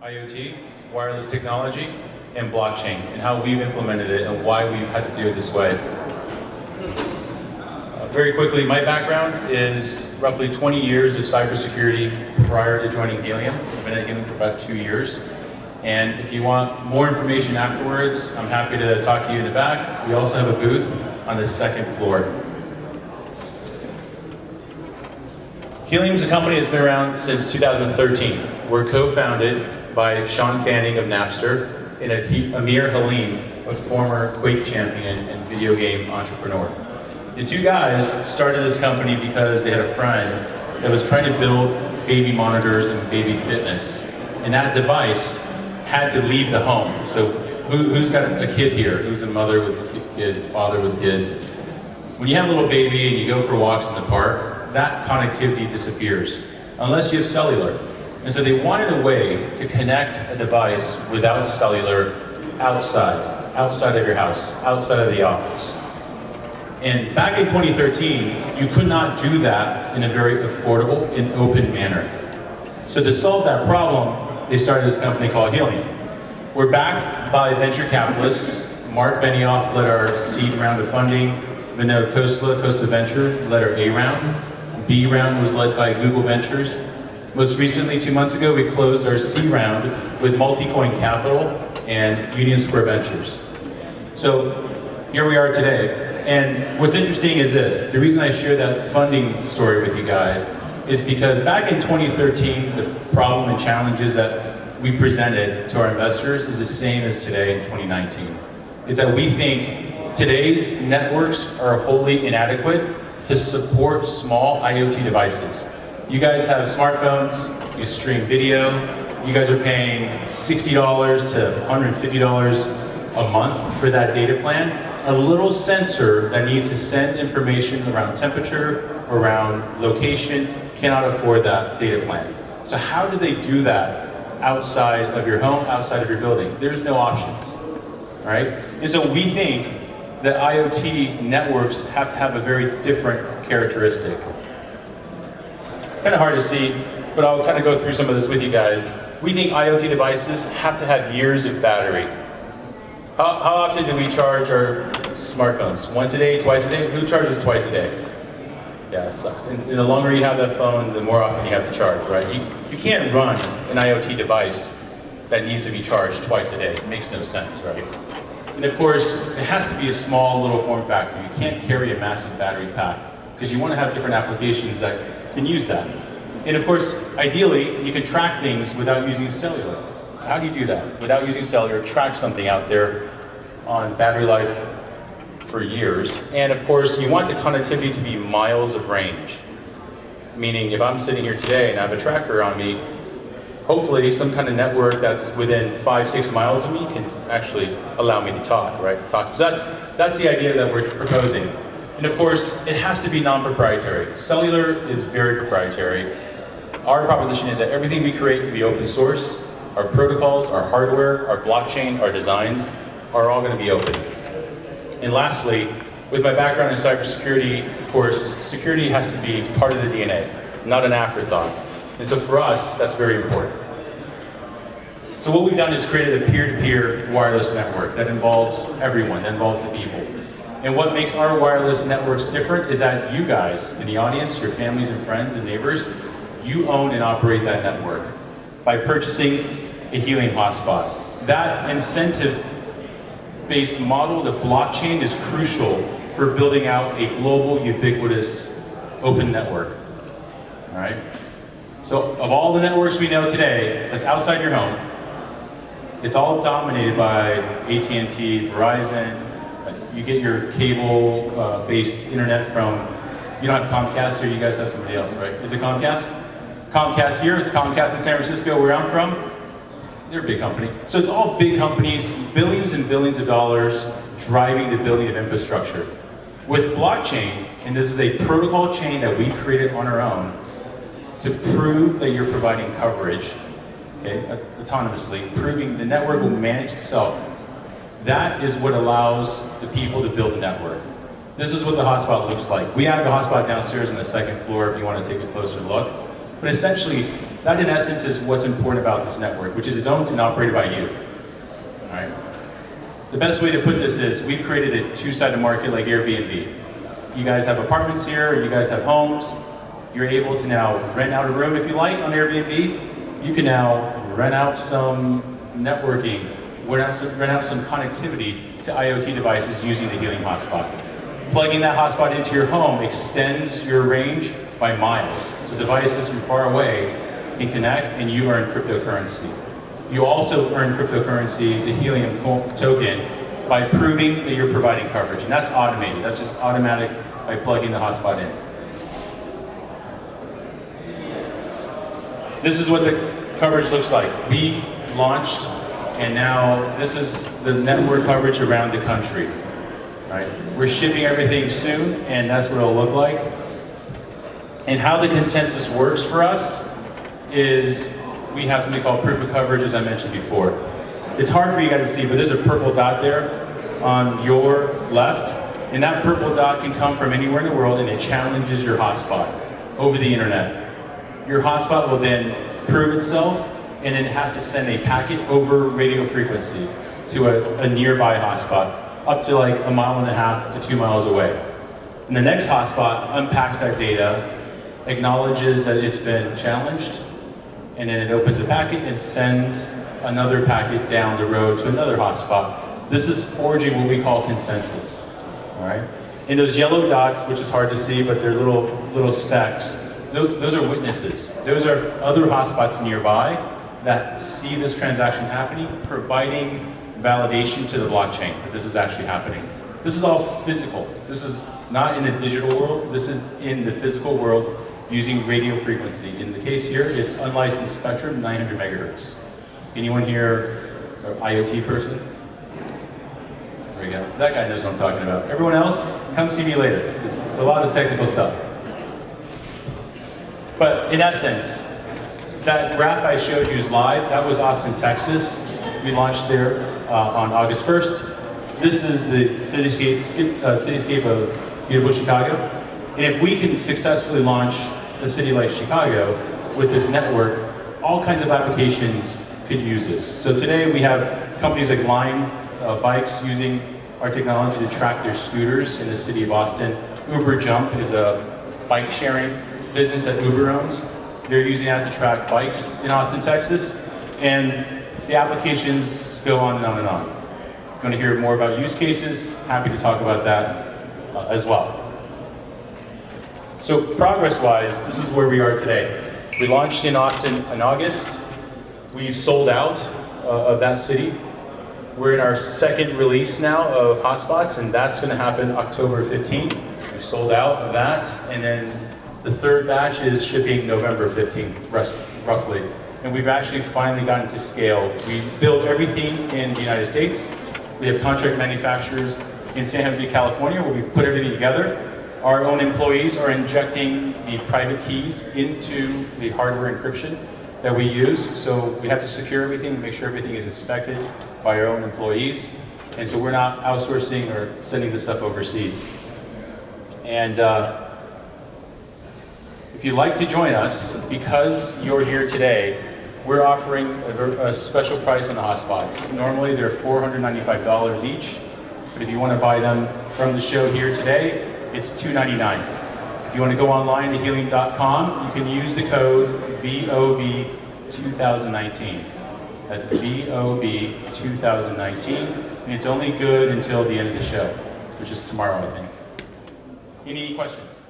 IoT, wireless technology, and blockchain, and how we've implemented it and why we've had to do it this way. Very quickly, my background is roughly 20 years of cybersecurity prior to joining Helium. I've been at Helium for about 2 years. And if you want more information afterwards, I'm happy to talk to you in the back. We also have a booth on the second floor. Helium is a company that's been around since 2013. We're co-founded by Sean Fanning of Napster and Amir Halim, a former Quake champion and video game entrepreneur. The two guys started this company because they had a friend that was trying to build baby monitors and baby fitness. And that device had to leave the home. So who's got a kid here? Who's a mother with kids, father with kids? When you have a little baby and you go for walks in the park, that connectivity disappears, unless you have cellular. And so they wanted a way to connect a device without cellular outside of your house, outside of the office. And back in 2013, you could not do that in a very affordable and open manner. So to solve that problem, they started this company called Helium. We're backed by venture capitalists. Mark Benioff led our seed round of funding. Vinod Khosla, Khosla Venture, led our A round. B round was led by Google Ventures. Most recently, 2 months ago, we closed our C round with Multicoin Capital and Union Square Ventures. So here we are today. And what's interesting is this. The reason I share that funding story with you guys is because back in 2013, the problem and challenges that we presented to our investors is the same as today in 2019. It's that we think today's networks are wholly inadequate to support small IoT devices. You guys have smartphones, you stream video, you guys are paying $60 to $150 a month for that data plan. A little sensor that needs to send information around temperature, around location, cannot afford that data plan. So how do they do that outside of your home, outside of your building? There's no options, all right? And so we think that IoT networks have to have a very different characteristic. It's kind of hard to see, but I'll kind of go through some of this with you guys. We think IoT devices have to have years of battery. How often do we charge our smartphones? Once a day, twice a day? Who charges twice a day? Yeah, it sucks. And the longer you have that phone, the more often you have to charge, right? You can't run an IoT device that needs to be charged twice a day. It makes no sense, right? And of course, it has to be a small little form factor. You can't carry a massive battery pack because you want to have different applications that can use that. And of course, ideally, you can track things without using cellular. How do you do that? Without using cellular, track something out there on battery life for years. And of course, you want the connectivity to be miles of range. Meaning, if I'm sitting here today and I have a tracker on me, hopefully some kind of network that's within 5-6 miles of me can actually allow me to talk, right? So that's the idea that we're proposing. And of course, it has to be non-proprietary. Cellular is very proprietary. Our proposition is that everything we create will be open source. Our protocols, our hardware, our blockchain, our designs are all going to be open. And lastly, with my background in cybersecurity, of course, security has to be part of the DNA, not an afterthought. And so for us, that's very important. So what we've done is created a peer-to-peer wireless network that involves everyone, that involves the people. And what makes our wireless networks different is that you guys in the audience, your families and friends and neighbors, you own and operate that network by purchasing a Helium Hotspot. That incentive-based model, the blockchain, is crucial for building out a global, ubiquitous, open network. All right? So of all the networks we know today that's outside your home, it's all dominated by AT&T, Verizon. You get your cable-based internet from, you don't have Comcast here, you guys have somebody else, right? Is it Comcast? Comcast here, it's Comcast in San Francisco, where I'm from. They're a big company. So it's all big companies, billions and billions of dollars driving the building of infrastructure. With blockchain, and this is a protocol chain that we created on our own to prove that you're providing coverage, okay, autonomously, proving the network will manage itself. That is what allows the people to build a network. This is what the hotspot looks like. We have the hotspot downstairs on the second floor if you want to take a closer look. But essentially, That in essence is what's important about this network, which is owned and operated by you. All right? The best way to put this is we've created a two-sided market like Airbnb. You guys have apartments here, you guys have homes. You're able to now rent out a room if you like on Airbnb. You can now rent out some networking, rent out some connectivity to IoT devices using the Helium Hotspot. Plugging that hotspot into your home extends your range by miles. So devices from far away can connect and you earn cryptocurrency. You also earn cryptocurrency, the Helium token, by proving that you're providing coverage. And that's automated. That's just automatic by plugging the hotspot in. This is what the coverage looks like. We launched, and now this is the network coverage around the country. Right? We're shipping everything soon, and that's what it'll look like. And how the consensus works for us is we have something called proof of coverage, as I mentioned before. It's hard for you guys to see, but there's a purple dot there on your left, and that purple dot can come from anywhere in the world, and it challenges your hotspot over the internet. Your hotspot will then prove itself, and then it has to send a packet over radio frequency to a nearby hotspot, up to like 1.5 miles to 2 miles away. And the next hotspot unpacks that data, acknowledges that it's been challenged, and then it opens a packet and sends another packet down the road to another hotspot. This is forging what we call consensus, all right? And those yellow dots, which is hard to see, but they're little specks, those are witnesses. Those are other hotspots nearby that see this transaction happening, providing validation to the blockchain that this is actually happening. This is all physical. This is not in the digital world. This is in the physical world using radio frequency. In the case here, it's unlicensed spectrum, 900 megahertz. Anyone here an IoT person? There we go. So that guy knows what I'm talking about. Everyone else, come see me later. It's a lot of technical stuff. But in essence, that graph I showed you is live. That was Austin, Texas. We launched there on August 1st. This is the cityscape of beautiful Chicago. And if we can successfully launch a city like Chicago with this network, all kinds of applications could use this. So today we have companies like Lime Bikes using our technology to track their scooters in the city of Austin. Uber Jump is a bike sharing business that Uber owns. They're using that to track bikes in Austin, Texas. And the applications go on and on and on. Going to hear more about use cases. Happy to talk about that as well. So progress-wise, this is where we are today. We launched in Austin in August. We've sold out of that city. We're in our second release now of hotspots, and that's going to happen October 15th. We've sold out of that, and then the third batch is shipping November 15th, roughly. And we've actually finally gotten to scale. We build everything in the United States. We have contract manufacturers in San Jose, California, where we put everything together. Our own employees are injecting the private keys into the hardware encryption that we use. So we have to secure everything, make sure everything is inspected by our own employees. And so we're not outsourcing or sending this stuff overseas. And if you'd like to join us, because you're here today, we're offering a special price on the hotspots. Normally they're $495 each, but if you want to buy them from the show here today, it's $299. If you want to go online to helium.com, you can use the code VOB2019. That's VOB2019, and it's only good until the end of the show, which is tomorrow, I think. Any questions?